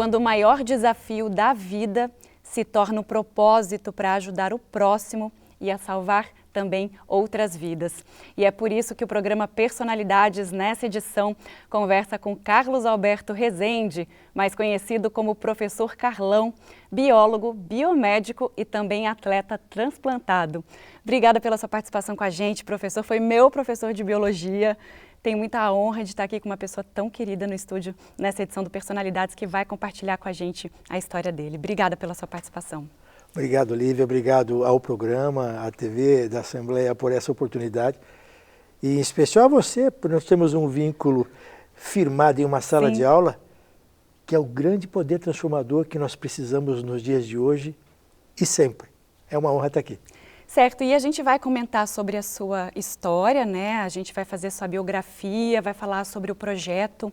quando o maior desafio da vida se torna o propósito para ajudar o próximo e a salvar também outras vidas. E é por isso que o programa Personalidades, nessa edição, conversa com Carlos Alberto Rezende, mais conhecido como Professor Carlão, biólogo, biomédico e também atleta transplantado. Obrigada pela sua participação com a gente, professor. Foi meu professor de biologia. Tenho muita honra de estar aqui com uma pessoa tão querida no estúdio, nessa edição do Personalidades, que vai compartilhar com a gente a história dele. Obrigada pela sua participação. Obrigado, Olívia. Obrigado ao programa, à TV da Assembleia por essa oportunidade. E em especial a você, porque nós temos um vínculo firmado em uma sala de aula, que é o grande poder transformador que nós precisamos nos dias de hoje e sempre. É uma honra estar aqui. Certo, e a gente vai comentar sobre a sua história, né? A gente vai fazer sua biografia, vai falar sobre o projeto,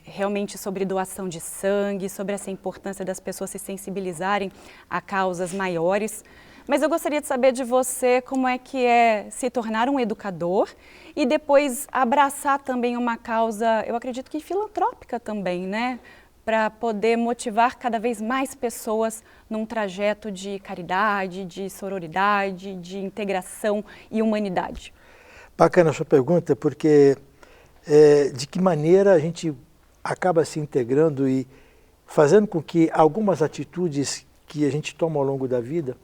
realmente sobre doação de sangue, sobre essa importância das pessoas se sensibilizarem a causas maiores. Mas eu gostaria de saber de você como é que é se tornar um educador e depois abraçar também uma causa, eu acredito que filantrópica também, né? Para poder motivar cada vez mais pessoas num trajeto de caridade, de sororidade, de integração e humanidade. Bacana a sua pergunta, porque de que maneira a gente acaba se integrando e fazendo com que algumas atitudes que a gente toma ao longo da vida,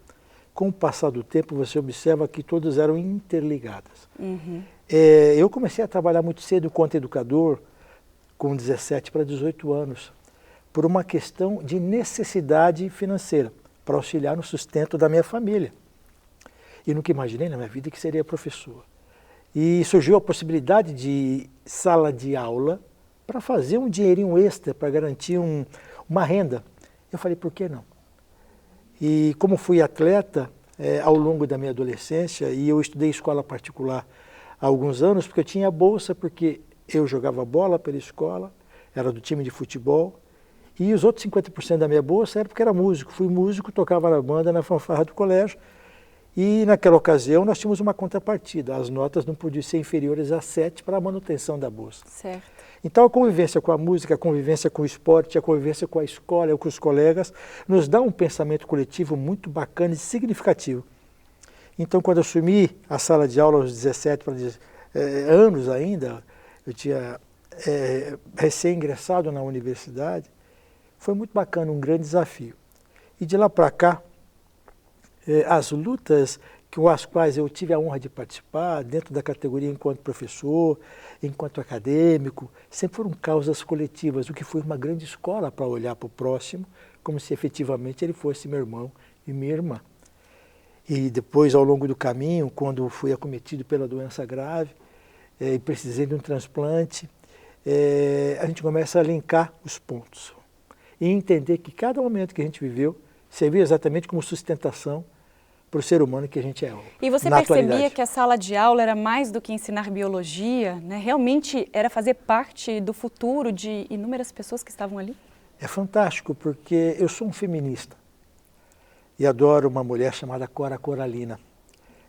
com o passar do tempo, você observa que todas eram interligadas. Eu comecei a trabalhar muito cedo quanto educador, com 17 para 18 anos, por uma questão de necessidade financeira, para auxiliar no sustento da minha família. E nunca imaginei na minha vida que seria professor. E surgiu a possibilidade de sala de aula para fazer um dinheirinho extra, para garantir uma renda. Eu falei, por que não? E como fui atleta ao longo da minha adolescência, e eu estudei escola particular há alguns anos, porque eu tinha bolsa, porque eu jogava bola pela escola, era do time de futebol, e os outros 50% da minha bolsa era porque era músico. Fui músico, tocava na banda, na fanfarra do colégio, e naquela ocasião nós tínhamos uma contrapartida. As notas não podiam ser inferiores a 7 para a manutenção da bolsa. Certo. Então a convivência com a música, a convivência com o esporte, a convivência com a escola ou com os colegas, nos dá um pensamento coletivo muito bacana e significativo. Então quando eu assumi a sala de aula aos 17 anos ainda, eu tinha recém-ingressado na universidade, foi muito bacana, um grande desafio. E de lá para cá, as lutas com as quais eu tive a honra de participar, dentro da categoria enquanto professor, enquanto acadêmico, sempre foram causas coletivas, o que foi uma grande escola para olhar para o próximo, como se efetivamente ele fosse meu irmão e minha irmã. E depois, ao longo do caminho, quando fui acometido pela doença grave e precisei de um transplante, a gente começa a linkar os pontos e entender que cada momento que a gente viveu serviu exatamente como sustentação para o ser humano que a gente é. E você percebia que a sala de aula era mais do que ensinar biologia, né? Realmente era fazer parte do futuro de inúmeras pessoas que estavam ali? É fantástico, porque eu sou um feminista e adoro uma mulher chamada Cora Coralina.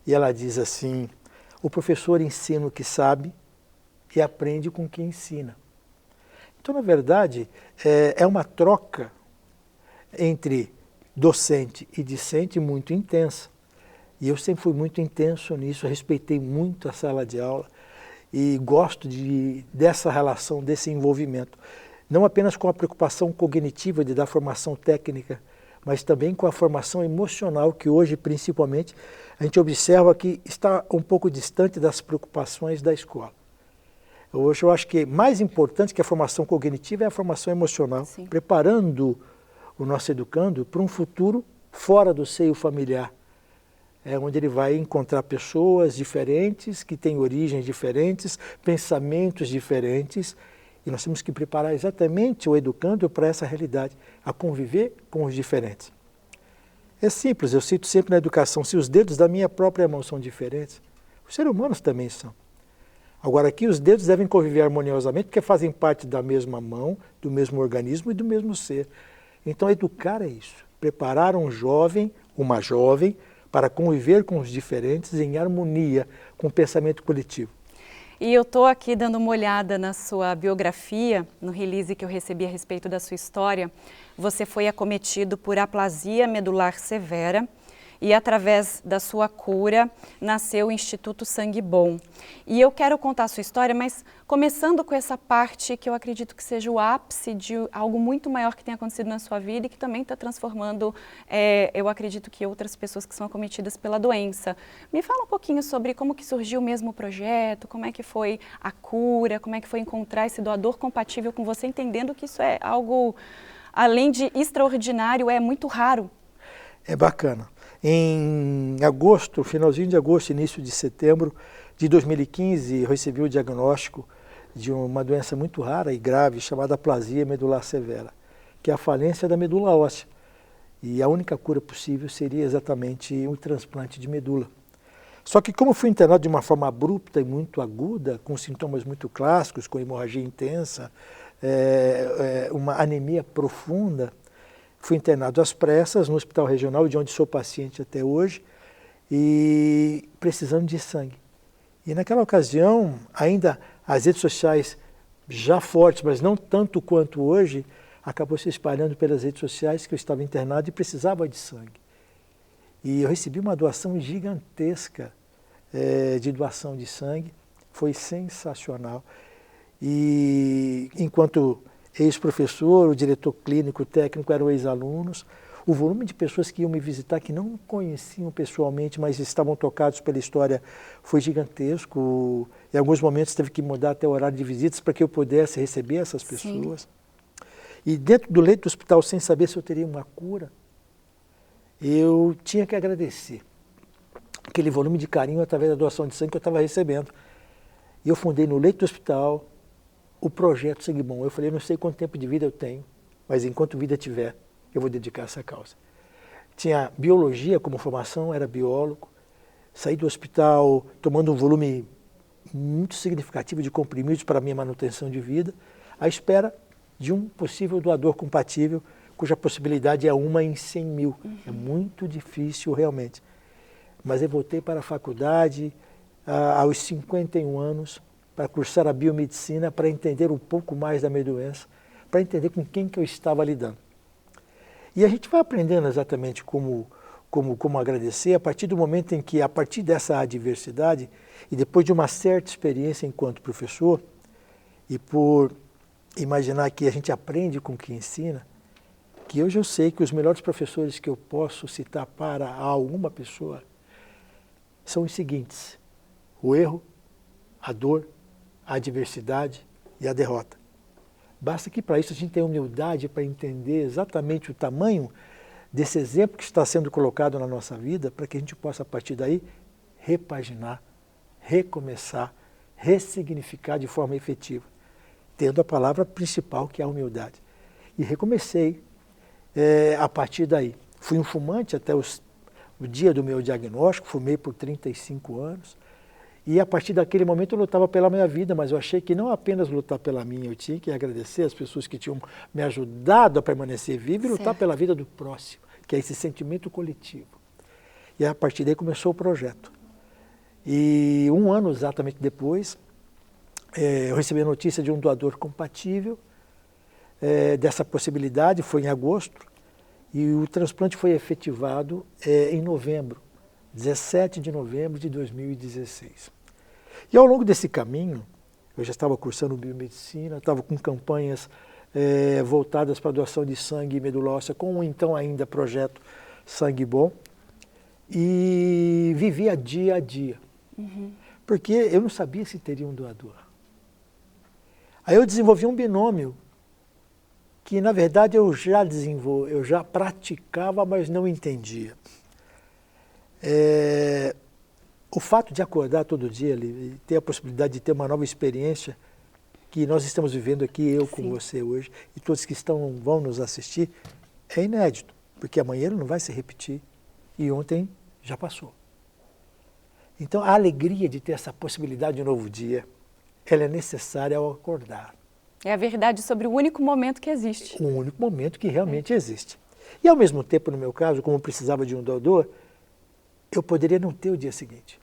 E ela diz assim, o professor ensina o que sabe e aprende com quem ensina. Então, na verdade, é uma troca entre docente e discente muito intensa. E eu sempre fui muito intenso nisso, respeitei muito a sala de aula e gosto dessa relação, desse envolvimento. Não apenas com a preocupação cognitiva de dar formação técnica, mas também com a formação emocional, que hoje, principalmente, a gente observa que está um pouco distante das preocupações da escola. Hoje eu acho que mais importante que a formação cognitiva é a formação emocional, Sim. Preparando o nosso educando para um futuro fora do seio familiar, onde ele vai encontrar pessoas diferentes, que têm origens diferentes, pensamentos diferentes, e nós temos que preparar exatamente o educando para essa realidade, a conviver com os diferentes. É simples, eu cito sempre na educação, se os dedos da minha própria mão são diferentes, os seres humanos também são. Agora aqui os dedos devem conviver harmoniosamente porque fazem parte da mesma mão, do mesmo organismo e do mesmo ser. Então educar é isso, preparar um jovem, uma jovem, para conviver com os diferentes em harmonia com o pensamento coletivo. E eu estou aqui dando uma olhada na sua biografia, no release que eu recebi a respeito da sua história. Você foi acometido por aplasia medular severa e através da sua cura nasceu o Instituto Sangue Bom. E eu quero contar a sua história, mas começando com essa parte que eu acredito que seja o ápice de algo muito maior que tenha acontecido na sua vida e que também está transformando, eu acredito que outras pessoas que são acometidas pela doença. Me fala um pouquinho sobre como que surgiu mesmo o projeto, como é que foi a cura, como é que foi encontrar esse doador compatível com você, entendendo que isso é algo, além de extraordinário, é muito raro. É bacana. Em agosto, finalzinho de agosto, início de setembro de 2015, eu recebi o diagnóstico de uma doença muito rara e grave chamada aplasia medular severa, que é a falência da medula óssea. E a única cura possível seria exatamente um transplante de medula. Só que como fui internado de uma forma abrupta e muito aguda, com sintomas muito clássicos, com hemorragia intensa, uma anemia profunda, fui internado às pressas no hospital regional, de onde sou paciente até hoje, e precisando de sangue. E naquela ocasião, ainda as redes sociais já fortes, mas não tanto quanto hoje, acabou se espalhando pelas redes sociais que eu estava internado e precisava de sangue. E eu recebi uma doação gigantesca de doação de sangue, foi sensacional. E enquanto ex-professor, o diretor clínico, o técnico eram ex-alunos, o volume de pessoas que iam me visitar, que não conheciam pessoalmente, mas estavam tocados pela história, foi gigantesco. Em alguns momentos teve que mudar até o horário de visitas para que eu pudesse receber essas pessoas. Sim. E dentro do leito do hospital, sem saber se eu teria uma cura, eu tinha que agradecer aquele volume de carinho através da doação de sangue que eu estava recebendo. E eu fundei no leito do hospital o projeto Sangue Bom. Eu falei, não sei quanto tempo de vida eu tenho, mas enquanto vida tiver, eu vou dedicar essa causa. Tinha biologia como formação, era biólogo, saí do hospital tomando um volume muito significativo de comprimidos para a minha manutenção de vida, à espera de um possível doador compatível, cuja possibilidade é 1 em 100 mil. É muito difícil realmente. Mas eu voltei para a faculdade aos 51 anos, para cursar a biomedicina, para entender um pouco mais da minha doença, para entender com quem que eu estava lidando. E a gente vai aprendendo exatamente como agradecer a partir do momento em que, a partir dessa adversidade, e depois de uma certa experiência enquanto professor, e por imaginar que a gente aprende com quem ensina, que hoje eu sei que os melhores professores que eu posso citar para alguma pessoa são os seguintes: o erro, a dor, a adversidade e a derrota. Basta que para isso a gente tenha humildade para entender exatamente o tamanho desse exemplo que está sendo colocado na nossa vida, para que a gente possa, a partir daí, repaginar, recomeçar, ressignificar de forma efetiva, tendo a palavra principal, que é a humildade. E recomecei a partir daí. Fui um fumante até o dia do meu diagnóstico, fumei por 35 anos, e a partir daquele momento eu lutava pela minha vida, mas eu achei que não apenas lutar pela minha, eu tinha que agradecer as pessoas que tinham me ajudado a permanecer vivo e lutar pela vida do próximo, que é esse sentimento coletivo. E a partir daí começou o projeto. E 1 ano exatamente depois, eu recebi a notícia de um doador compatível, dessa possibilidade, foi em agosto, e o transplante foi efetivado em novembro, 17 de novembro de 2016. E ao longo desse caminho, eu já estava cursando biomedicina, estava com campanhas voltadas para a doação de sangue e medula óssea, com o então ainda projeto Sangue Bom, e vivia dia a dia, porque eu não sabia se teria um doador. Aí eu desenvolvi um binômio que, na verdade, eu já praticava, mas não entendia. O fato de acordar todo dia e ter a possibilidade de ter uma nova experiência que nós estamos vivendo aqui, eu com você hoje, e todos que vão nos assistir, é inédito, porque amanhã ele não vai se repetir e ontem já passou. Então a alegria de ter essa possibilidade de um novo dia, ela é necessária ao acordar. É a verdade sobre o único momento que existe. O único momento que realmente existe. E ao mesmo tempo, no meu caso, como eu precisava de um doador, eu poderia não ter o dia seguinte.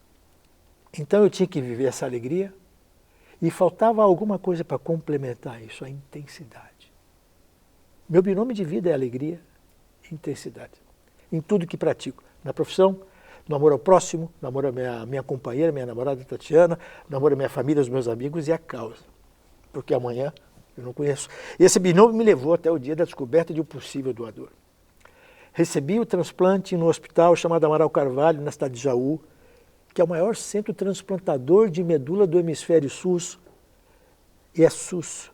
Então eu tinha que viver essa alegria, E faltava alguma coisa para complementar isso, a intensidade. Meu binômio de vida é alegria e intensidade. Em tudo que pratico. Na profissão, no amor ao próximo, no amor à minha companheira, minha namorada Tatiana, no amor à minha família, aos meus amigos e à causa. Porque amanhã eu não conheço. Esse binômio me levou até o dia da descoberta de um possível doador. Recebi o transplante no hospital chamado Amaral Carvalho, na cidade de Jaú, que é o maior centro transplantador de medula do hemisfério sul, e é SUS.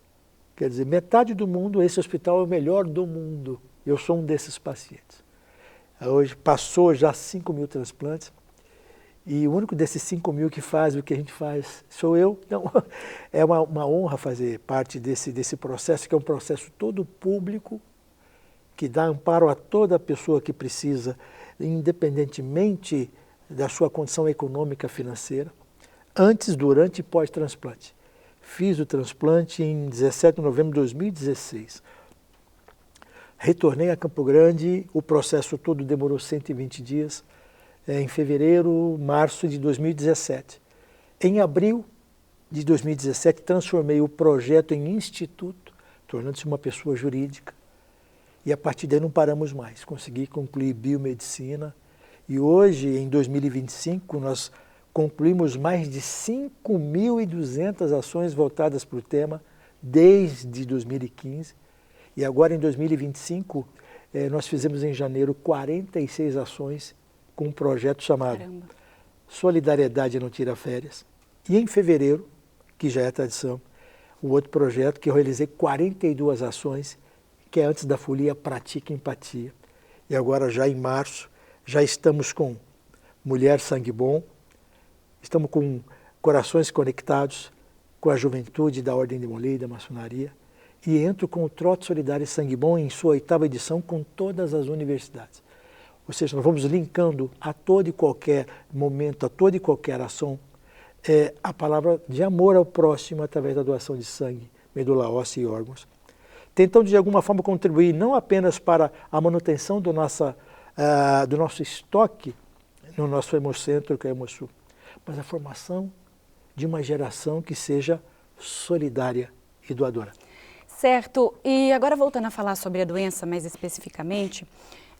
Quer dizer, metade do mundo, esse hospital é o melhor do mundo. Eu sou um desses pacientes. Hoje passou já 5.000 transplantes, e o único desses 5.000 que faz o que a gente faz sou eu. Então, é uma honra fazer parte desse processo, que é um processo todo público, que dá amparo a toda pessoa que precisa, independentemente da sua condição econômica financeira, antes, durante e pós-transplante. Fiz o transplante em 17 de novembro de 2016. Retornei a Campo Grande, o processo todo demorou 120 dias, em fevereiro, março de 2017. Em abril de 2017, transformei o projeto em instituto, tornando-se uma pessoa jurídica, e a partir daí não paramos mais. Consegui concluir biomedicina, e hoje, em 2025, nós concluímos mais de 5.200 ações voltadas para o tema desde 2015. E agora, em 2025, nós fizemos em janeiro 46 ações com um projeto chamado Solidariedade Não Tira Férias. E em fevereiro, que já é tradição, o outro projeto que eu realizei 42 ações, que é antes da folia Pratique Empatia. E agora, já em março, já estamos com Mulher Sangue Bom, estamos com Corações Conectados, com a juventude da Ordem de Molay e da Maçonaria, e entro com o Trote Solidário Sangue Bom em sua 8ª edição com todas as universidades. Ou seja, nós vamos linkando a todo e qualquer momento, a toda e qualquer ação, a palavra de amor ao próximo através da doação de sangue, medula óssea e órgãos, tentando de alguma forma contribuir não apenas para a manutenção do nosso estoque no nosso Hemocentro, que é o Hemosul, mas a formação de uma geração que seja solidária e doadora. Certo. E agora voltando a falar sobre a doença mais especificamente,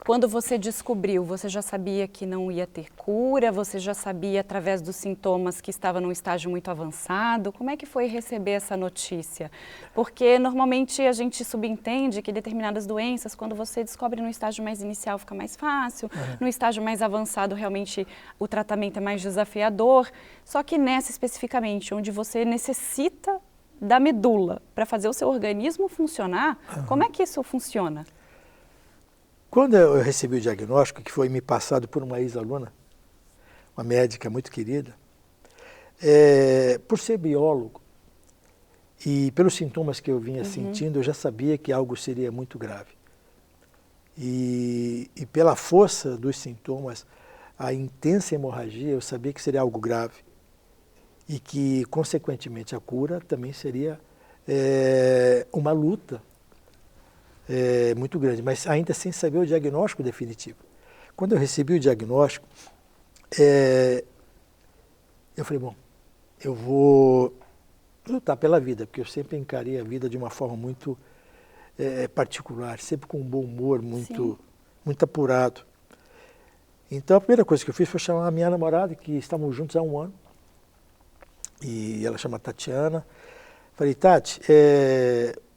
quando você descobriu, você já sabia que não ia ter cura? Você já sabia através dos sintomas que estava num estágio muito avançado? Como é que foi receber essa notícia? Porque normalmente a gente subentende que determinadas doenças, quando você descobre no estágio mais inicial, fica mais fácil. No estágio mais avançado, realmente o tratamento é mais desafiador. Só que nessa especificamente, onde você necessita da medula para fazer o seu organismo funcionar, como é que isso funciona? Quando eu recebi o diagnóstico, que foi me passado por uma ex-aluna, uma médica muito querida, por ser biólogo e pelos sintomas que eu vinha sentindo, eu já sabia que algo seria muito grave. E pela força dos sintomas, a intensa hemorragia, eu sabia que seria algo grave. E que, consequentemente, a cura também seria uma luta muito grande, mas ainda sem saber o diagnóstico definitivo. Quando eu recebi o diagnóstico, eu falei, bom, eu vou lutar pela vida, porque eu sempre encarei a vida de uma forma muito particular, sempre com um bom humor, muito apurado. Então, a primeira coisa que eu fiz foi chamar a minha namorada, que estávamos juntos há um ano, e ela chama Tatiana. Falei, Tati,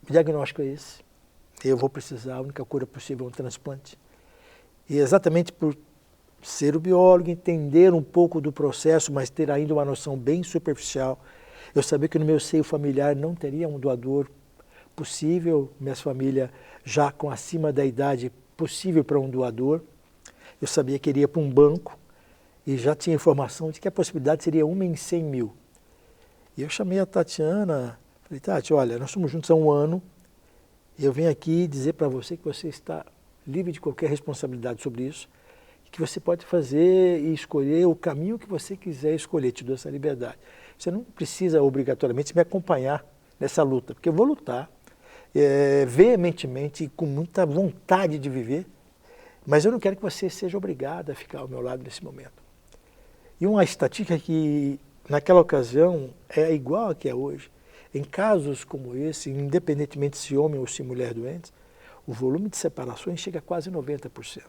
o diagnóstico é esse. Eu vou precisar, a única cura possível é um transplante. E exatamente por ser o biólogo, entender um pouco do processo, mas ter ainda uma noção bem superficial, eu sabia que no meu seio familiar não teria um doador possível, minha família já com acima da idade possível para um doador. Eu sabia que iria para um banco e já tinha informação de que a possibilidade seria 1 em 100 mil. E eu chamei a Tatiana, falei, Tati, olha, nós somos juntos há um ano, e eu venho aqui dizer para você que você está livre de qualquer responsabilidade sobre isso, que você pode fazer e escolher o caminho que você quiser escolher, te dou essa liberdade. Você não precisa obrigatoriamente me acompanhar nessa luta, porque eu vou lutar veementemente e com muita vontade de viver, mas eu não quero que você seja obrigada a ficar ao meu lado nesse momento. E uma estatística que naquela ocasião, é igual a que é hoje. Em casos como esse, independentemente se homem ou se mulher doentes, o volume de separações chega a quase 90%.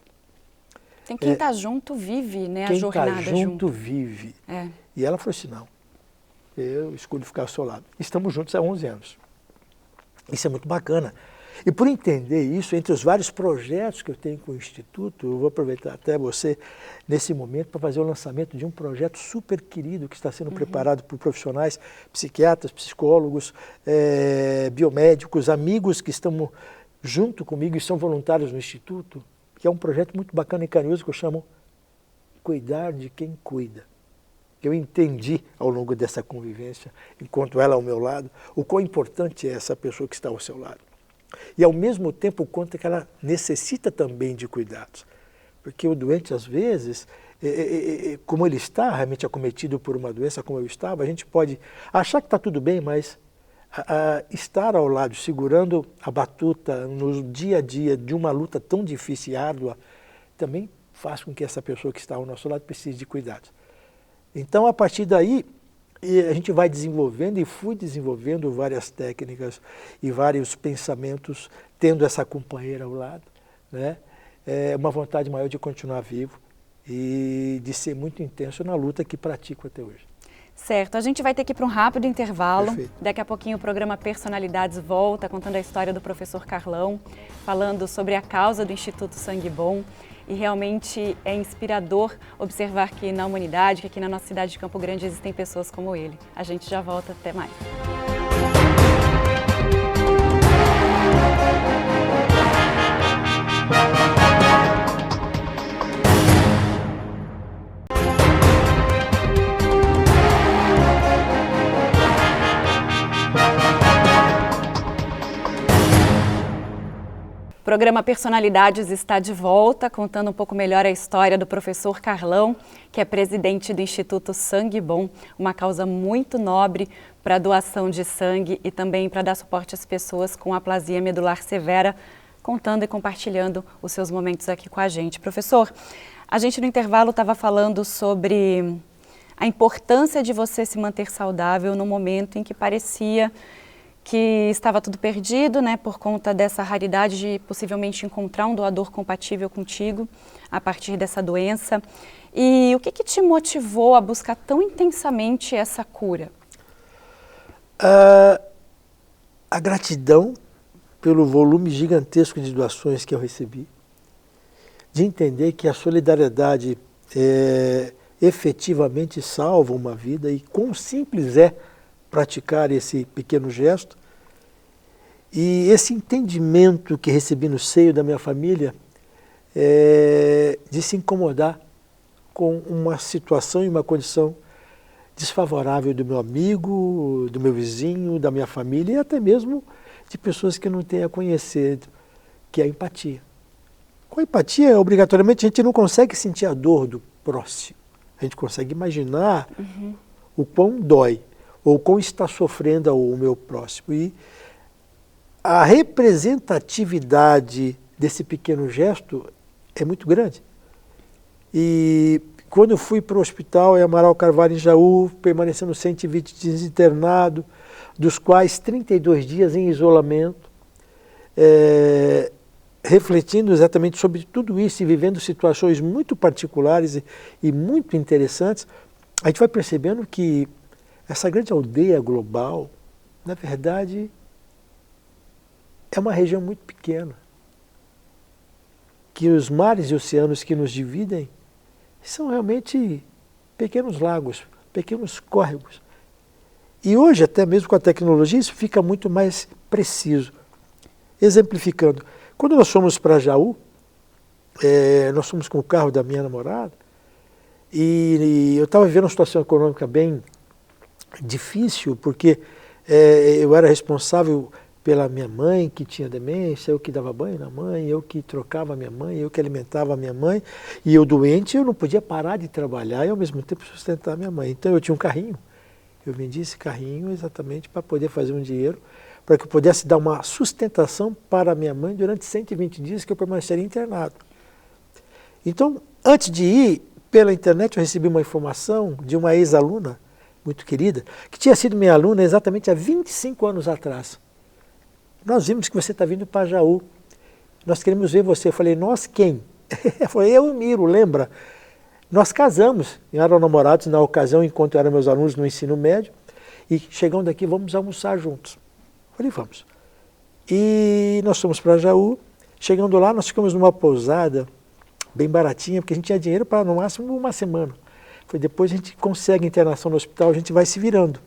Tem quem está junto vive, né, a Quem jornada está junto vive. E ela falou assim, não, eu escolho ficar ao seu lado. Estamos juntos há 11 anos. Isso é muito bacana. E por entender isso, entre os vários projetos que eu tenho com o Instituto, eu vou aproveitar até você nesse momento para fazer o lançamento de um projeto super querido que está sendo preparado por profissionais, psiquiatras, psicólogos, biomédicos, amigos que estão junto comigo e são voluntários no Instituto, que é um projeto muito bacana e carinhoso que eu chamo Cuidar de Quem Cuida. Eu entendi ao longo dessa convivência, enquanto ela ao meu lado, o quão importante é essa pessoa que está ao seu lado. E ao mesmo tempo o quanto que ela necessita também de cuidados. Porque o doente, às vezes, como ele está realmente acometido por uma doença como eu estava, a gente pode achar que está tudo bem, mas estar ao lado, segurando a batuta no dia a dia de uma luta tão difícil e árdua, também faz com que essa pessoa que está ao nosso lado precise de cuidados. Então, a partir daí, a gente vai desenvolvendo e fui desenvolvendo várias técnicas e vários pensamentos, tendo essa companheira ao lado, né? Uma vontade maior de continuar vivo e de ser muito intenso na luta que pratico até hoje. Certo, a gente vai ter que ir para um rápido intervalo. Perfeito. Daqui a pouquinho o programa Personalidades volta, contando a história do professor Carlão, falando sobre a causa do Instituto Sangue Bom. E realmente é inspirador observar que na humanidade, que aqui na nossa cidade de Campo Grande existem pessoas como ele. A gente já volta, até mais. O programa Personalidades está de volta, contando um pouco melhor a história do professor Carlão, que é presidente do Instituto Sangue Bom, uma causa muito nobre para a doação de sangue e também para dar suporte às pessoas com aplasia medular severa, contando e compartilhando os seus momentos aqui com a gente. Professor, a gente no intervalo estava falando sobre a importância de você se manter saudável no momento em que parecia que estava tudo perdido, né, por conta dessa raridade de possivelmente encontrar um doador compatível contigo a partir dessa doença. E o que te motivou a buscar tão intensamente essa cura? A gratidão pelo volume gigantesco de doações que eu recebi, de entender que a solidariedade efetivamente salva uma vida e quão simples é praticar esse pequeno gesto, e esse entendimento que recebi no seio da minha família de se incomodar com uma situação e uma condição desfavorável do meu amigo, do meu vizinho, da minha família e até mesmo de pessoas que eu não tenha conhecido, que é a empatia. Com a empatia, obrigatoriamente, a gente não consegue sentir a dor do próximo, a gente consegue imaginar o quão dói, ou como está sofrendo o meu próximo. E a representatividade desse pequeno gesto é muito grande. E quando eu fui para o hospital em Amaral Carvalho, em Jaú, permanecendo 120 dias internado, dos quais 32 dias em isolamento, refletindo exatamente sobre tudo isso e vivendo situações muito particulares e muito interessantes, a gente vai percebendo que essa grande aldeia global, na verdade, é uma região muito pequena. Que os mares e oceanos que nos dividem são realmente pequenos lagos, pequenos córregos. E hoje, até mesmo com a tecnologia, isso fica muito mais preciso. Exemplificando, quando nós fomos para Jaú, nós fomos com o carro da minha namorada, e eu estava vivendo uma situação econômica bem difícil, porque eu era responsável pela minha mãe, que tinha demência, eu que dava banho na mãe, eu que trocava a minha mãe, eu que alimentava a minha mãe, e eu doente, eu não podia parar de trabalhar e ao mesmo tempo sustentar a minha mãe. Então eu tinha um carrinho, eu vendi esse carrinho exatamente para poder fazer um dinheiro, para que eu pudesse dar uma sustentação para a minha mãe durante 120 dias que eu permaneceria internado. Então, antes de ir, pela internet eu recebi uma informação de uma ex-aluna muito querida, que tinha sido minha aluna exatamente há 25 anos atrás. Nós vimos que você está vindo para Jaú. Nós queremos ver você. Eu falei, nós quem? Foi eu e o Miro, lembra? Nós casamos, eram namorados na ocasião, enquanto eram meus alunos no ensino médio, e chegando aqui, vamos almoçar juntos. Eu falei, vamos. E nós fomos para Jaú. Chegando lá, nós ficamos numa pousada bem baratinha, porque a gente tinha dinheiro para no máximo uma semana. Foi depois a gente consegue internação no hospital, a gente vai se virando.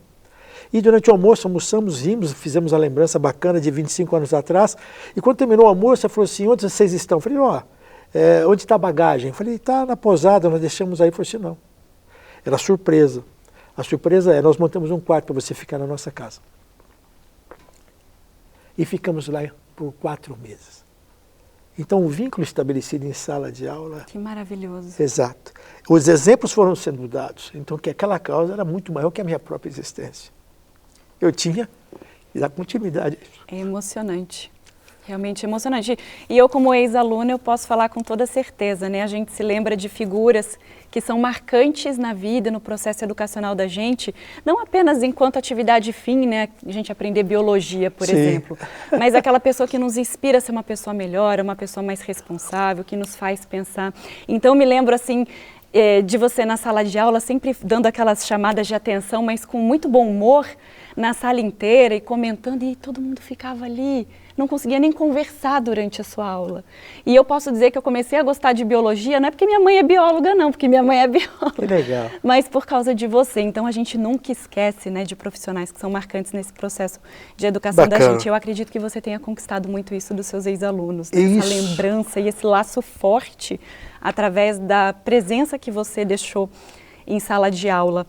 E durante o almoço, almoçamos, rimos, fizemos a lembrança bacana de 25 anos atrás. E quando terminou o almoço, ela falou assim, onde vocês estão? Eu falei, onde está a bagagem? Eu falei, está na pousada, nós deixamos aí. Eu falei assim, não. Era surpresa. A surpresa é, nós montamos um quarto para você ficar na nossa casa. E ficamos lá por 4 meses. Então, o vínculo estabelecido em sala de aula... Que maravilhoso. Exato. Os exemplos foram sendo dados. Então, que aquela causa era muito maior que a minha própria existência. Eu tinha que dar continuidade a isso. É emocionante. Realmente emocionante. E eu, como ex-aluna, eu posso falar com toda certeza, né? A gente se lembra de figuras que são marcantes na vida, no processo educacional da gente, não apenas enquanto atividade fim, né? A gente aprender biologia, por exemplo, mas aquela pessoa que nos inspira a ser uma pessoa melhor, uma pessoa mais responsável, que nos faz pensar. Então, me lembro, assim, de você na sala de aula, sempre dando aquelas chamadas de atenção, mas com muito bom humor, na sala inteira e comentando, e todo mundo ficava ali, não conseguia nem conversar durante a sua aula. E eu posso dizer que eu comecei a gostar de biologia, não é porque minha mãe é bióloga, não, porque minha mãe é bióloga. Que legal. Mas por causa de você. Então a gente nunca esquece, né, de profissionais que são marcantes nesse processo de educação da gente. Eu acredito que você tenha conquistado muito isso dos seus ex-alunos, né? Essa lembrança e esse laço forte através da presença que você deixou em sala de aula.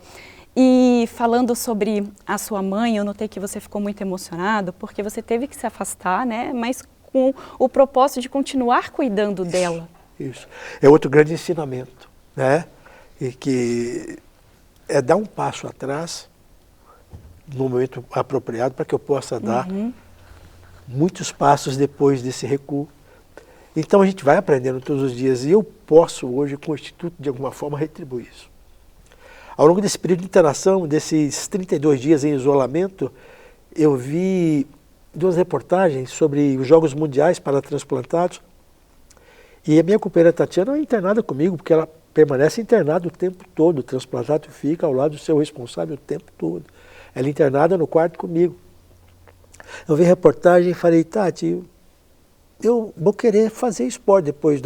E falando sobre a sua mãe, eu notei que você ficou muito emocionado, porque você teve que se afastar, né? Mas com o propósito de continuar cuidando dela. Isso. É outro grande ensinamento, né? E que é dar um passo atrás no momento apropriado para que eu possa dar muitos passos depois desse recuo. Então a gente vai aprendendo todos os dias e eu posso hoje, com o Instituto, de alguma forma, retribuir isso. Ao longo desse período de interação, desses 32 dias em isolamento, eu vi 2 reportagens sobre os Jogos Mundiais para transplantados. E a minha companheira Tatiana é internada comigo, porque ela permanece internada o tempo todo. O transplantado fica ao lado do seu responsável o tempo todo. Ela é internada no quarto comigo. Eu vi a reportagem e falei, Tati, eu vou querer fazer esporte depois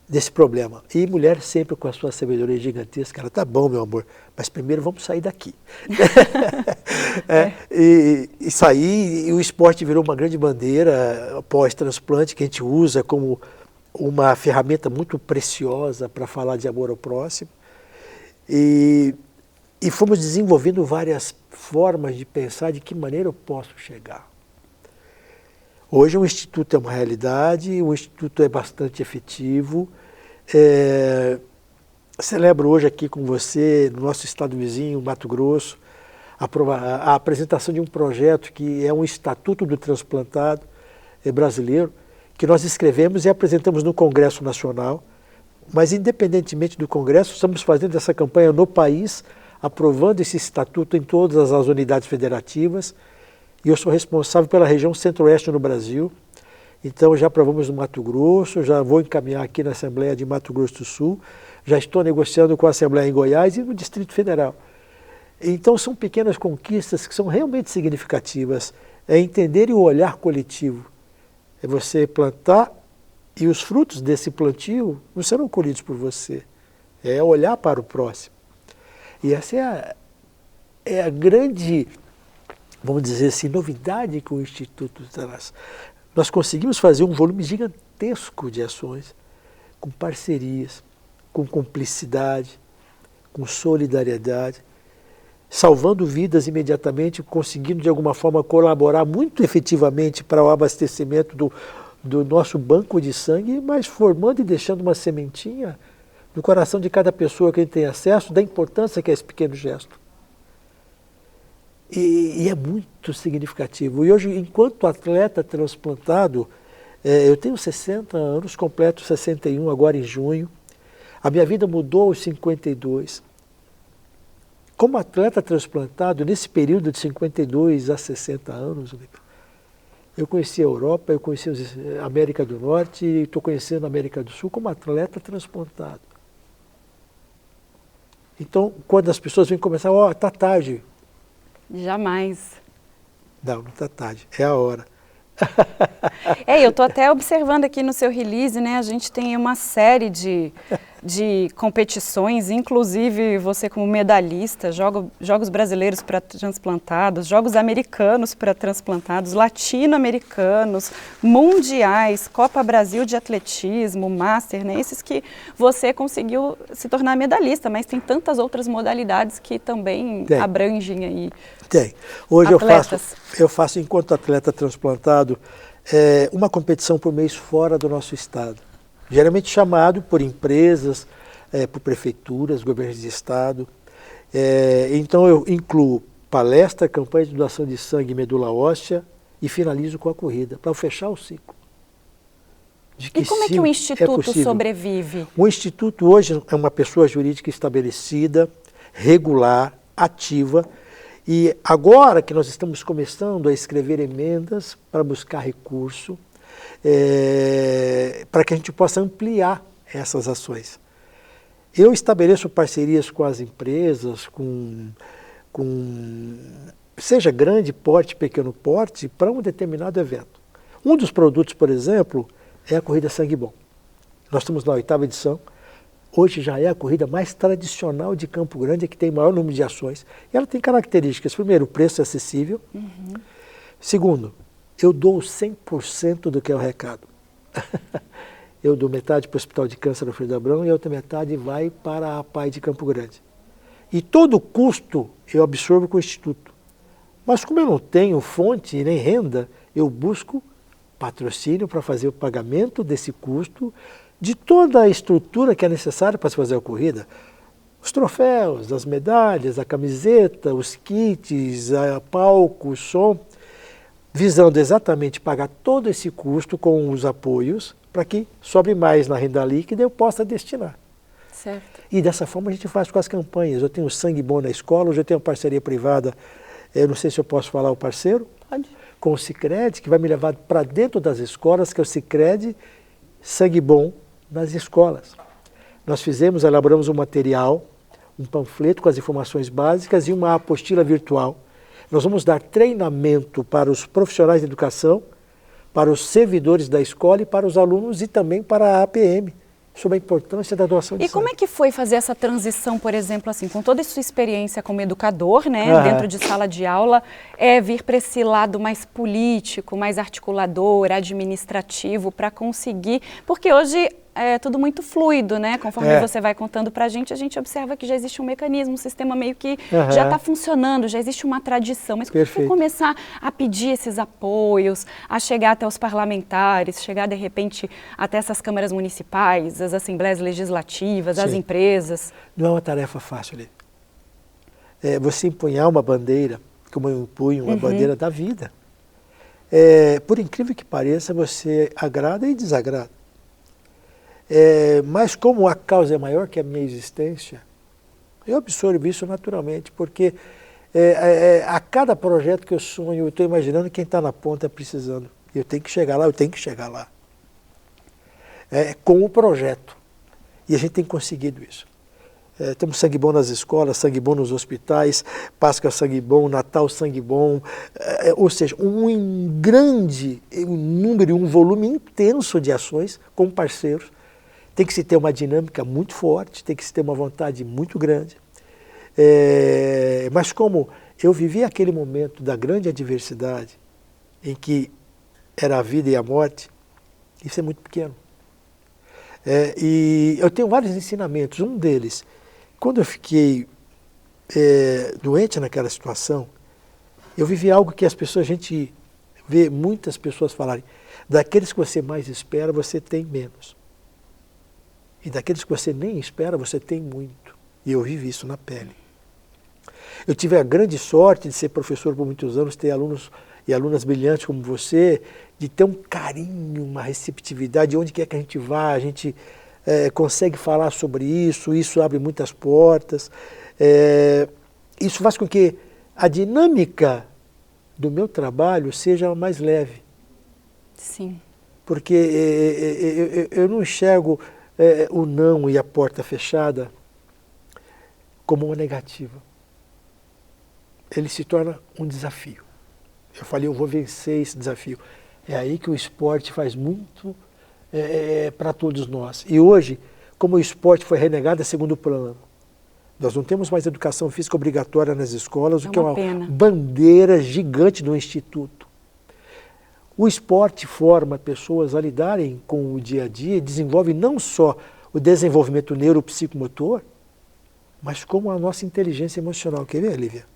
desse problema. E mulher sempre com a sua sabedoria gigantesca, ela, tá bom, meu amor, mas primeiro vamos sair daqui. E sair, e o esporte virou uma grande bandeira pós-transplante que a gente usa como uma ferramenta muito preciosa para falar de amor ao próximo. E fomos desenvolvendo várias formas de pensar de que maneira eu posso chegar. Hoje o Instituto é uma realidade, o Instituto é bastante efetivo. Celebro hoje aqui com você, no nosso estado vizinho, Mato Grosso, a apresentação de um projeto que é um Estatuto do Transplantado brasileiro, que nós escrevemos e apresentamos no Congresso Nacional. Mas independentemente do Congresso, estamos fazendo essa campanha no país, aprovando esse estatuto em todas as unidades federativas. E eu sou responsável pela região centro-oeste no Brasil. Então já aprovamos no Mato Grosso, já vou encaminhar aqui na Assembleia de Mato Grosso do Sul, já estou negociando com a Assembleia em Goiás e no Distrito Federal. Então são pequenas conquistas que são realmente significativas. É entender e o olhar coletivo. É você plantar e os frutos desse plantio não serão colhidos por você. É olhar para o próximo. E essa é a grande, vamos dizer assim, novidade que o Instituto traz. Nós conseguimos fazer um volume gigantesco de ações, com parcerias, com cumplicidade, com solidariedade, salvando vidas imediatamente, conseguindo de alguma forma colaborar muito efetivamente para o abastecimento do nosso banco de sangue, mas formando e deixando uma sementinha no coração de cada pessoa que tem acesso da importância que é esse pequeno gesto. E é muito significativo. E hoje, enquanto atleta transplantado, eu tenho 60 anos, completo 61 agora em junho. A minha vida mudou aos 52. como atleta transplantado, nesse período de 52 a 60 anos, eu conheci a Europa, eu conheci a América do Norte e estou conhecendo a América do Sul como atleta transplantado. Então, quando as pessoas vêm conversar, está tarde. Jamais. Não está tarde, é a hora. Eu estou até observando aqui no seu release, né? A gente tem uma série de competições, inclusive você como medalhista, Jogos Brasileiros para transplantados, Jogos Americanos para transplantados, Latino-Americanos, Mundiais, Copa Brasil de Atletismo, Master, né? Esses que você conseguiu se tornar medalhista, mas tem tantas outras modalidades que também abrangem aí. Tem. Hoje atletas. eu faço, enquanto atleta transplantado, uma competição por mês fora do nosso estado. Geralmente chamado por empresas, por prefeituras, governos de estado. Então eu incluo palestra, campanha de doação de sangue e medula óssea e finalizo com a corrida, para fechar o ciclo. E como é que o Instituto sobrevive? O Instituto hoje é uma pessoa jurídica estabelecida, regular, ativa. E agora que nós estamos começando a escrever emendas para buscar recurso, para que a gente possa ampliar essas ações. Eu estabeleço parcerias com as empresas, seja grande porte, pequeno porte, para um determinado evento. Um dos produtos, por exemplo, é a Corrida Sangue Bom. Nós estamos na 8ª edição. Hoje já é a corrida mais tradicional de Campo Grande, que tem maior número de ações. E ela tem características. Primeiro, o preço é acessível. Uhum. Segundo, eu dou 100% do que é o recado. Eu dou metade para o Hospital de Câncer do Alfredo Abrão e a outra metade vai para a PAI de Campo Grande. E todo o custo eu absorvo com o Instituto. Mas como eu não tenho fonte nem renda, eu busco patrocínio para fazer o pagamento desse custo, de toda a estrutura que é necessária para se fazer a corrida. Os troféus, as medalhas, a camiseta, os kits, palco, o som, visando exatamente pagar todo esse custo com os apoios para que sobre mais na renda líquida eu possa destinar. Certo. E dessa forma a gente faz com as campanhas. Eu tenho Sangue Bom na escola, hoje eu tenho uma parceria privada, eu não sei se eu posso falar o parceiro, pode, com o Sicredi, que vai me levar para dentro das escolas, que é o Sicredi Sangue Bom nas escolas. Nós elaboramos um material, um panfleto com as informações básicas e uma apostila virtual. Nós vamos dar treinamento para os profissionais de educação, para os servidores da escola e para os alunos e também para a APM, sobre a importância da doação de sangue. E como é que foi fazer essa transição, por exemplo, assim, com toda a sua experiência como educador, né, dentro de sala de aula, vir para esse lado mais político, mais articulador, administrativo, para conseguir... Porque hoje é tudo muito fluido, né? Conforme você vai contando para a gente observa que já existe um mecanismo, um sistema meio que já está funcionando, já existe uma tradição. Mas como foi começar a pedir esses apoios, a chegar até os parlamentares, chegar de repente até essas câmaras municipais, as assembleias legislativas, as empresas? Não é uma tarefa fácil, Lê. Você empunhar uma bandeira, como eu empunho uma bandeira da vida. Por incrível que pareça, você agrada e desagrada. Mas como a causa é maior que a minha existência, eu absorvo isso naturalmente, porque a cada projeto que eu sonho, eu estou imaginando quem está na ponta precisando. Eu tenho que chegar lá, eu tenho que chegar lá. Com o projeto. E a gente tem conseguido isso. Temos Sangue Bom nas escolas, Sangue Bom nos hospitais, Páscoa Sangue Bom, Natal Sangue Bom, ou seja, um grande número, um volume intenso de ações com parceiros. Tem que se ter uma dinâmica muito forte, tem que se ter uma vontade muito grande. Mas como eu vivi aquele momento da grande adversidade, em que era a vida e a morte, isso é muito pequeno. E eu tenho vários ensinamentos. Um deles, quando eu fiquei doente naquela situação, eu vivi algo que as pessoas, a gente vê muitas pessoas falarem, daqueles que você mais espera, você tem menos. E daqueles que você nem espera, você tem muito. E eu vivi isso na pele. Eu tive a grande sorte de ser professor por muitos anos, ter alunos e alunas brilhantes como você, de ter um carinho, uma receptividade, onde quer que a gente vá, a gente consegue falar sobre isso, isso abre muitas portas. isso faz com que a dinâmica do meu trabalho seja mais leve. Sim. Porque eu não enxergo o não e a porta fechada como uma negativa. Ele se torna um desafio. Eu falei, eu vou vencer esse desafio. É aí que o esporte faz muito para todos nós. E hoje, como o esporte foi renegado a segundo plano, nós não temos mais educação física obrigatória nas escolas, o que é uma bandeira gigante do Instituto. O esporte forma pessoas a lidarem com o dia a dia e desenvolve não só o desenvolvimento neuropsicomotor, mas como a nossa inteligência emocional. Quer ver, Lívia?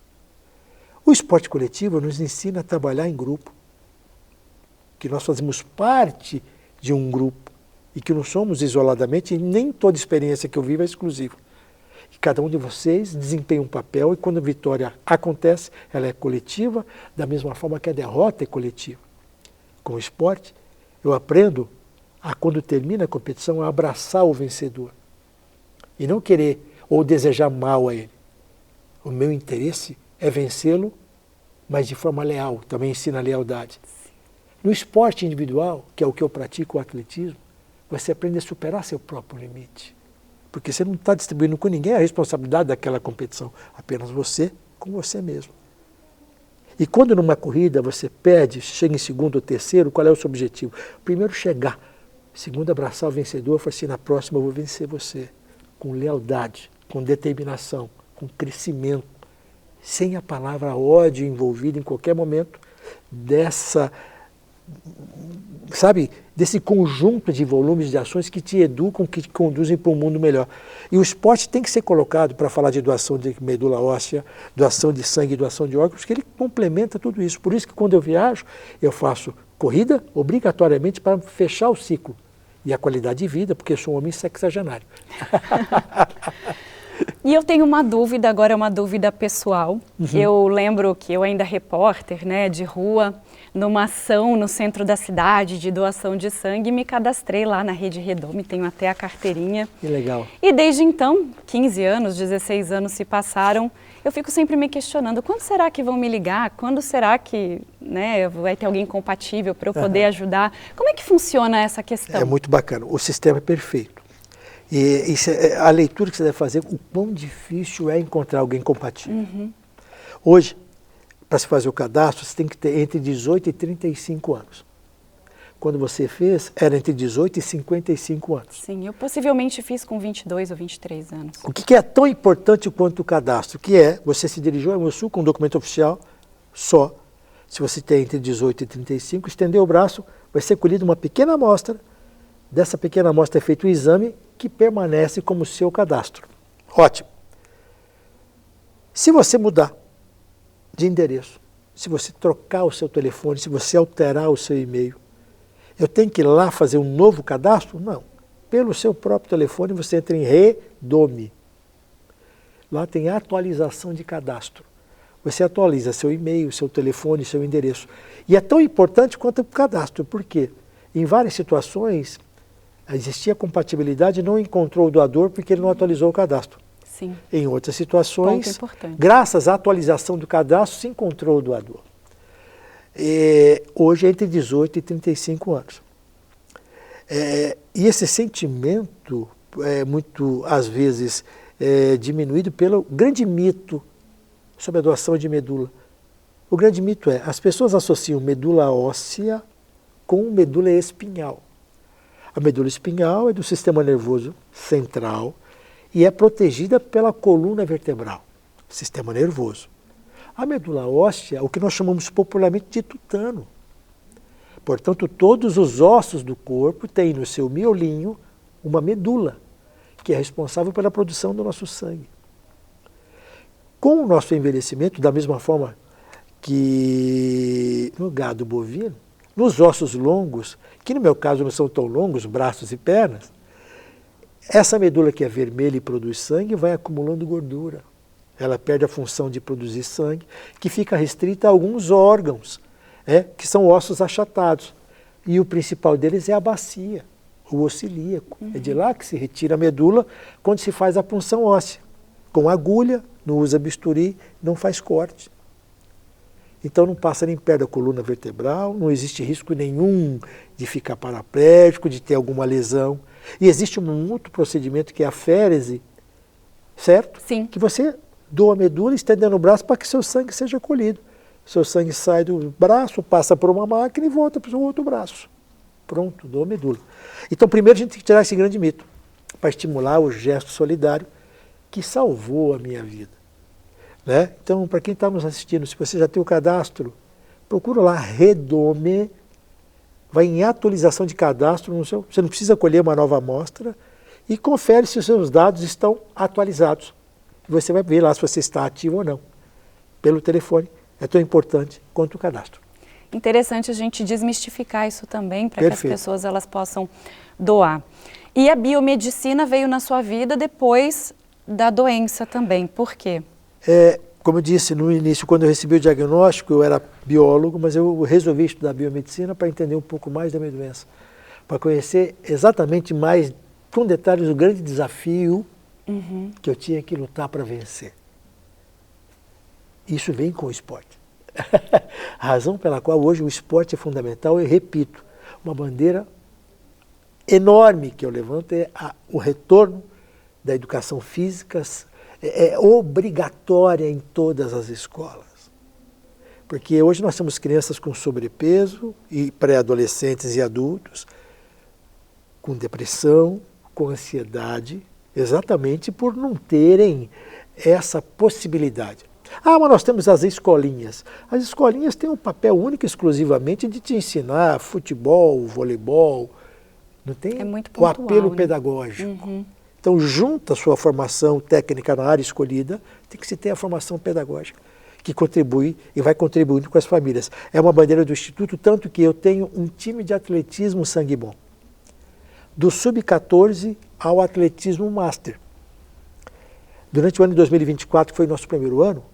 O esporte coletivo nos ensina a trabalhar em grupo, que nós fazemos parte de um grupo e que não somos isoladamente, e nem toda experiência que eu vivo é exclusiva. E cada um de vocês desempenha um papel e quando a vitória acontece, ela é coletiva, da mesma forma que a derrota é coletiva. Com o esporte, eu aprendo a, quando termina a competição, a abraçar o vencedor e não querer ou desejar mal a ele. O meu interesse é vencê-lo, mas de forma leal, também ensina a lealdade. No esporte individual, que é o que eu pratico, o atletismo, você aprende a superar seu próprio limite. Porque você não está distribuindo com ninguém a responsabilidade daquela competição, apenas você com você mesmo. E quando numa corrida você perde, chega em segundo ou terceiro, qual é o seu objetivo? Primeiro chegar, segundo abraçar o vencedor, falar assim, na próxima eu vou vencer você, com lealdade, com determinação, com crescimento, sem a palavra ódio envolvida em qualquer momento dessa, sabe, desse conjunto de volumes de ações que te educam, que te conduzem para um mundo melhor. E o esporte tem que ser colocado para falar de doação de medula óssea, doação de sangue, doação de órgãos, porque ele complementa tudo isso. Por isso que quando eu viajo, eu faço corrida obrigatoriamente para fechar o ciclo. E a qualidade de vida, porque eu sou um homem sexagenário. E eu tenho uma dúvida, agora é uma dúvida pessoal. Eu lembro que eu ainda repórter, né, de rua, numa ação no centro da cidade de doação de sangue, me cadastrei lá na Rede Redome, tenho até a carteirinha. Que legal. E desde então, 15 anos, 16 anos se passaram, eu fico sempre me questionando, quando será que vão me ligar? Quando será que, né, vai ter alguém compatível para eu poder ajudar? Como é que funciona essa questão? É muito bacana, o sistema é perfeito. E isso a leitura que você deve fazer, o quão difícil é encontrar alguém compatível. Hoje, para se fazer o cadastro, você tem que ter entre 18 e 35 anos. Quando você fez, era entre 18 e 55 anos. Sim, eu possivelmente fiz com 22 ou 23 anos. O que é tão importante quanto o cadastro, que é, você se dirigiu ao Hemosul com um documento oficial só. Se você tem entre 18 e 35, estender o braço, vai ser colhida uma pequena amostra. Dessa pequena amostra é feito o exame que permanece como seu cadastro. Ótimo. Se você mudar de endereço, se você trocar o seu telefone, se você alterar o seu e-mail, eu tenho que ir lá fazer um novo cadastro? Não. Pelo seu próprio telefone você entra em Redome. Lá tem atualização de cadastro. Você atualiza seu e-mail, seu telefone, seu endereço. E é tão importante quanto o cadastro, porque em várias situações existia compatibilidade e não encontrou o doador porque ele não atualizou o cadastro. Sim. Em outras situações, graças à atualização do cadastro, se encontrou o doador. Hoje é entre 18 e 35 anos. E esse sentimento é muito, às vezes, diminuído pelo grande mito sobre a doação de medula. O grande mito é, as pessoas associam medula óssea com medula espinhal. A medula espinhal é do sistema nervoso central e é protegida pela coluna vertebral, sistema nervoso. A medula óssea é o que nós chamamos popularmente de tutano. Portanto, todos os ossos do corpo têm no seu miolinho uma medula, que é responsável pela produção do nosso sangue. Com o nosso envelhecimento, da mesma forma que no gado bovino, nos ossos longos, que no meu caso não são tão longos, braços e pernas, essa medula que é vermelha e produz sangue vai acumulando gordura. Ela perde a função de produzir sangue, que fica restrita a alguns órgãos, que são ossos achatados. E o principal deles é a bacia, o osso ilíaco. É de lá que se retira a medula quando se faz a punção óssea, com agulha não usa bisturi, não faz corte. Então não passa nem perto da coluna vertebral, não existe risco nenhum de ficar paraplégico, de ter alguma lesão. E existe um outro procedimento que é a férise, certo? Sim. Que você doa a medula estendendo o braço para que seu sangue seja colhido. Seu sangue sai do braço, passa por uma máquina e volta para o outro braço. Pronto, doa a medula. Então primeiro a gente tem que tirar esse grande mito, para estimular o gesto solidário que salvou a minha vida. Né? Então, para quem está nos assistindo, se você já tem o cadastro, procura lá Redome, vai em atualização de cadastro, você não precisa colher uma nova amostra e confere se os seus dados estão atualizados. Você vai ver lá se você está ativo ou não. Pelo telefone, é tão importante quanto o cadastro. Interessante a gente desmistificar isso também, para que as pessoas elas possam doar. E a biomedicina veio na sua vida depois da doença também, por quê? Como eu disse no início, quando eu recebi o diagnóstico, eu era biólogo, mas eu resolvi estudar biomedicina para entender um pouco mais da minha doença, para conhecer exatamente mais, com detalhes, o grande desafio que eu tinha que lutar para vencer. Isso vem com o esporte. A razão pela qual hoje o esporte é fundamental, eu repito, uma bandeira enorme que eu levanto é o retorno da educação física, é obrigatória em todas as escolas. Porque hoje nós temos crianças com sobrepeso, e pré-adolescentes e adultos, com depressão, com ansiedade, exatamente por não terem essa possibilidade. Mas nós temos as escolinhas. As escolinhas têm um papel único exclusivamente de te ensinar futebol, voleibol, não tem o apelo pedagógico. Então, junto à sua formação técnica na área escolhida, tem que se ter a formação pedagógica, que contribui e vai contribuindo com as famílias. É uma bandeira do Instituto, tanto que eu tenho um time de atletismo sangue bom. Do sub-14 ao atletismo master. Durante o ano de 2024, que foi o nosso primeiro ano,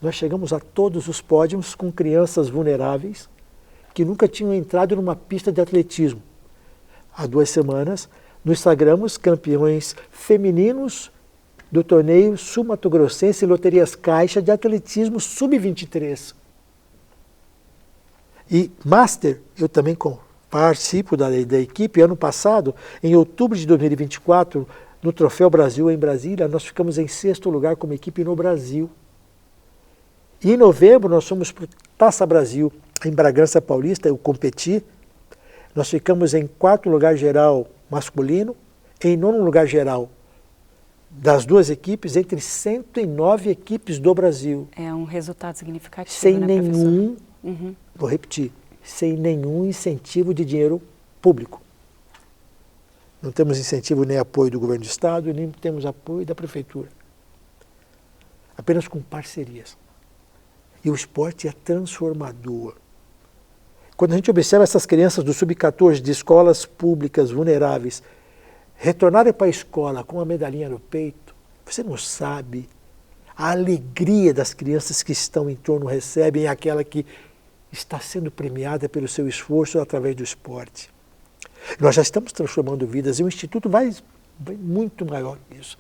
nós chegamos a todos os pódios com crianças vulneráveis que nunca tinham entrado numa pista de atletismo. Há 2 semanas, nos sagramos campeões femininos do torneio sul-mato-grossense Loterias Caixa de atletismo sub-23. E Master, eu também participo da equipe. Ano passado, em outubro de 2024, no Troféu Brasil em Brasília, nós ficamos em 6º lugar como equipe no Brasil. E em novembro nós fomos para o Taça Brasil em Bragança Paulista, eu competi. Nós ficamos em 4º lugar geral masculino, em 9º lugar geral das 2 equipes, entre 109 equipes do Brasil. É um resultado significativo, sem né, nenhum, vou repetir, sem nenhum incentivo de dinheiro público. Não temos incentivo nem apoio do governo do estado, nem temos apoio da prefeitura. Apenas com parcerias. E o esporte é transformador. Quando a gente observa essas crianças do sub-14 de escolas públicas vulneráveis retornarem para a escola com uma medalhinha no peito, você não sabe a alegria das crianças que estão em torno recebem, aquela que está sendo premiada pelo seu esforço através do esporte. Nós já estamos transformando vidas e o Instituto vai muito maior que isso.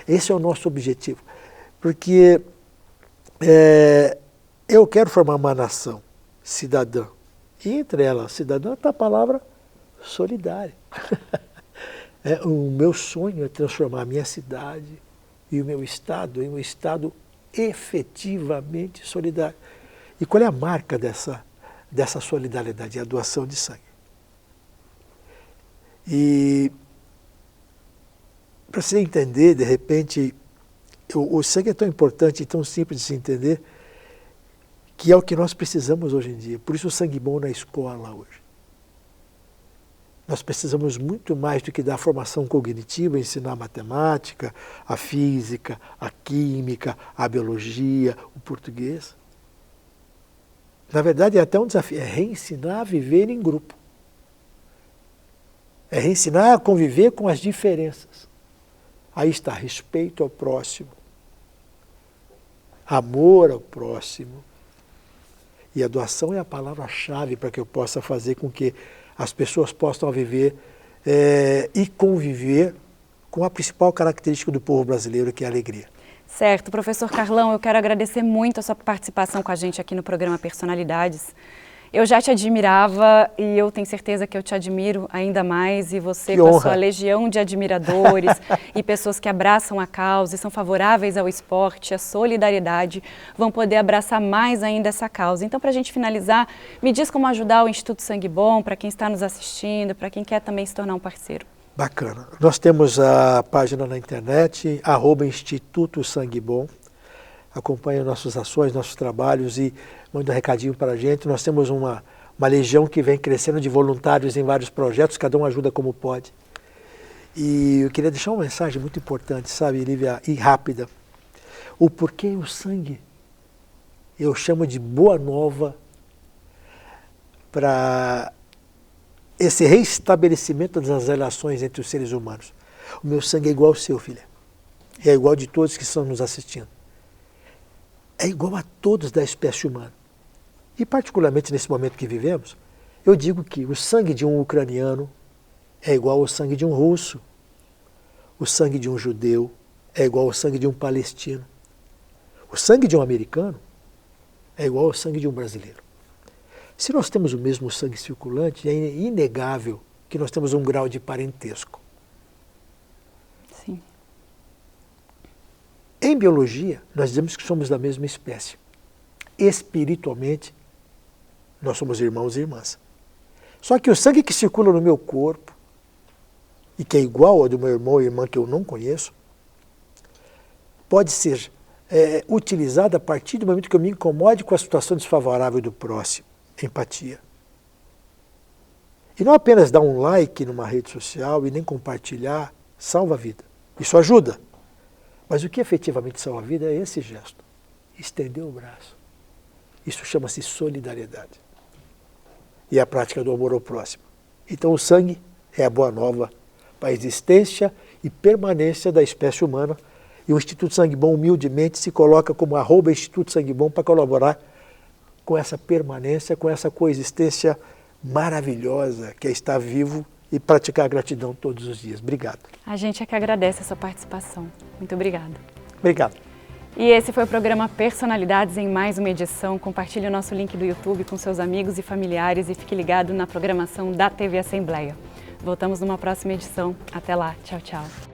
Esse é o nosso objetivo. Porque eu quero formar uma nação cidadã. E entre elas, cidadã, está a palavra solidária. O meu sonho é transformar a minha cidade e o meu estado em um estado efetivamente solidário. E qual é a marca dessa solidariedade? É a doação de sangue. E para você entender, de repente, o sangue é tão importante e tão simples de se entender, que é o que nós precisamos hoje em dia. Por isso o sangue bom na escola hoje. Nós precisamos muito mais do que dar formação cognitiva, ensinar a matemática, a física, a química, a biologia, o português. Na verdade é até um desafio, é reensinar a viver em grupo. É reensinar a conviver com as diferenças. Aí está respeito ao próximo, amor ao próximo. E a doação é a palavra-chave para que eu possa fazer com que as pessoas possam viver e conviver com a principal característica do povo brasileiro, que é a alegria. Certo, professor Carlão, eu quero agradecer muito a sua participação com a gente aqui no programa Personalidades. Eu já te admirava e eu tenho certeza que eu te admiro ainda mais, e você com a sua legião de admiradores e pessoas que abraçam a causa e são favoráveis ao esporte, à solidariedade, vão poder abraçar mais ainda essa causa. Então, para a gente finalizar, me diz como ajudar o Instituto Sangue Bom, para quem está nos assistindo, para quem quer também se tornar um parceiro. Bacana. Nós temos a página na internet, @Instituto Sangue Bom. Acompanha nossas ações, nossos trabalhos e manda um recadinho para a gente. Nós temos uma legião que vem crescendo de voluntários em vários projetos, cada um ajuda como pode. E eu queria deixar uma mensagem muito importante, sabe, Lívia, e rápida. O porquê o sangue, eu chamo de boa nova para esse reestabelecimento das relações entre os seres humanos. O meu sangue é igual ao seu, filha. É igual de todos que estão nos assistindo. É igual a todos da espécie humana. E particularmente nesse momento que vivemos, eu digo que o sangue de um ucraniano é igual ao sangue de um russo. O sangue de um judeu é igual ao sangue de um palestino. O sangue de um americano é igual ao sangue de um brasileiro. Se nós temos o mesmo sangue circulante, é inegável que nós temos um grau de parentesco. Sim. Em biologia, nós dizemos que somos da mesma espécie. Espiritualmente, nós somos irmãos e irmãs. Só que o sangue que circula no meu corpo, e que é igual ao do meu irmão ou irmã que eu não conheço, pode ser utilizado a partir do momento que eu me incomode com a situação desfavorável do próximo. Empatia. E não apenas dar um like numa rede social e nem compartilhar, salva a vida. Isso ajuda. Mas o que efetivamente salva a vida é esse gesto. Estender o braço. Isso chama-se solidariedade. E a prática do amor ao próximo. Então o sangue é a boa nova para a existência e permanência da espécie humana. E o Instituto Sangue Bom humildemente se coloca como @Instituto Sangue Bom para colaborar com essa permanência, com essa coexistência maravilhosa que é estar vivo e praticar a gratidão todos os dias. Obrigado. A gente é que agradece a sua participação. Muito obrigada. Obrigado. E esse foi o programa Personalidades em mais uma edição. Compartilhe o nosso link do YouTube com seus amigos e familiares e fique ligado na programação da TV Assembleia. Voltamos numa próxima edição. Até lá. Tchau, tchau.